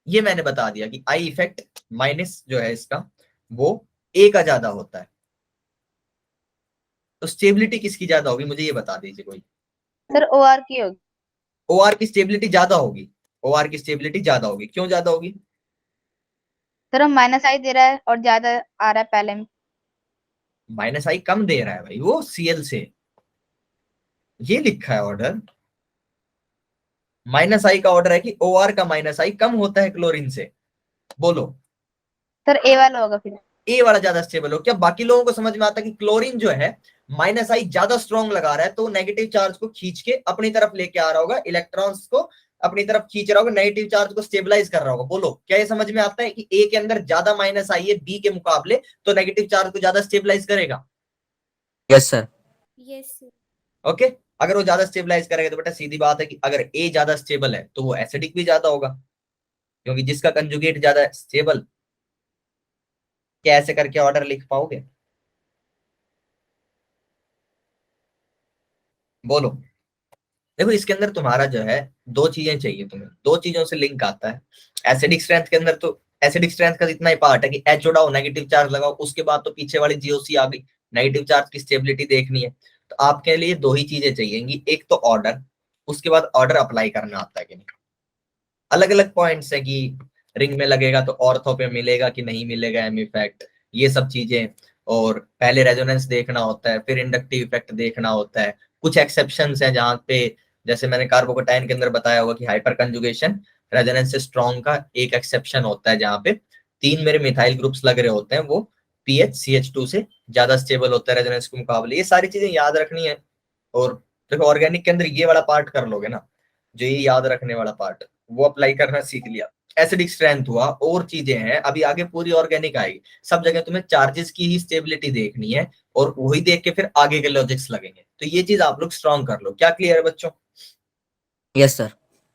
ये मैंने बता दिया कि आई इफेक्ट माइनस जो है इसका वो ए का ज्यादा होता है। तो स्टेबिलिटी किसकी ज्यादा होगी मुझे ये बता दीजिए कोई। सर OR की होगी। ओ आर की स्टेबिलिटी ज्यादा होगी। ओ आर की स्टेबिलिटी ज्यादा होगी। क्यों ज्यादा होगी? सर हम माइनस आई दे रहा है और ज्यादा आ रहा है पहले में। माइनस आई कम दे रहा है भाई वो सीएल से, ये लिखा है ऑर्डर। माइनस आई का ऑर्डर है कि ओ आर का माइनस आई कम होता है क्लोरीन से। बोलो, सर A वाला होगा फिर। ए वाला ज्यादा स्टेबल हो। क्या बाकी लोगों को समझ में आता है कि क्लोरीन जो है माइनस आई ज्यादा स्ट्रॉन्ग लगा रहा है, तो नेगेटिव चार्ज को खींच के अपनी तरफ लेके आ रहा होगा, इलेक्ट्रॉन्स को अपनी तरफ खींच रहा होगा, नेगेटिव चार्ज को स्टेबलाइज कर रहा होगा। बोलो क्या ये समझ में आता है कि ए के अंदर ज्यादा माइनस आई है बी के मुकाबले, तो नेगेटिव चार्ज को ज्यादा स्टेबलाइज करेगा। Yes sir. Yes sir. Okay, अगर वो ज्यादा स्टेबलाइज करेगा तो बेटा सीधी बात है कि अगर ए ज्यादा स्टेबल है तो वो एसिडिक भी ज्यादा होगा, क्योंकि जिसका कंजुगेट ज्यादा स्टेबल। क्या ऐसे करके ऑर्डर लिख पाओगे? बोलो। देखो इसके अंदर तुम्हारा जो है दो चीजें चाहिए तुम्हें, दो चीजों से लिंक आता है। एसिडिक स्ट्रेंथ के अंदर तो एसिडिक स्ट्रेंथ का इतना ही पार्ट है कि एच उड़ाओ, नेगेटिव चार्ज लगाओ, उसके बाद तो पीछे वाली जीओसी आ गई, नेगेटिव चार्ज की स्टेबिलिटी देखनी है। तो आपके लिए दो ही चीजें चाहिएंगी, एक तो ऑर्डर, उसके बाद ऑर्डर अप्लाई करना आता है कि नहीं। अलग अलग पॉइंट्स है कि रिंग में लगेगा तो ऑर्थो पे मिलेगा कि नहीं मिलेगा एम इफेक्ट, ये सब चीजें। और पहले रेजोनेंस देखना होता है, फिर इंडक्टिव इफेक्ट देखना होता है। कुछ एक्सेप्शंस है जहां पे, जैसे मैंने कार्बोकेटाइन के अंदर बताया होगा कि हाइपर कंजुगेशन रेजोनेंस से स्ट्रॉन्ग का एक एक्सेप्शन होता है, जहां पे 3 मेरे मिथाइल ग्रुप्स लग रहे होते हैं, वो पीएच CH2 से ज्यादा स्टेबल होता है रेजोनेंस के मुकाबले। ये सारी चीजें याद रखनी है। और देखो ऑर्गेनिक के अंदर ये वाला पार्ट कर लोगे ना, जो ये याद रखने वाला पार्ट, वो अप्लाई करना सीख लिया। एसिडिक स्ट्रेंथ हुआ, और चीजें हैं अभी आगे पूरी ऑर्गेनिक आएगी। सब जगह तुम्हें चार्जेस की ही स्टेबिलिटी देखनी है, और वही देख के फिर आगे के लॉजिक्स लगेंगे। तो ये चीज आप लोग स्ट्रॉन्ग कर लो। क्या क्लियर है बच्चों? Yes sir.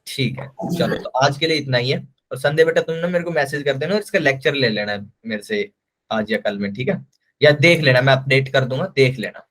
ठीक है, चलो तो आज के लिए इतना ही है। और संडे बेटा तुम ना मेरे को मैसेज कर देना, और इसका लेक्चर ले लेना है मेरे से आज या कल में, ठीक है? या देख लेना, मैं अपडेट कर दूंगा, देख लेना।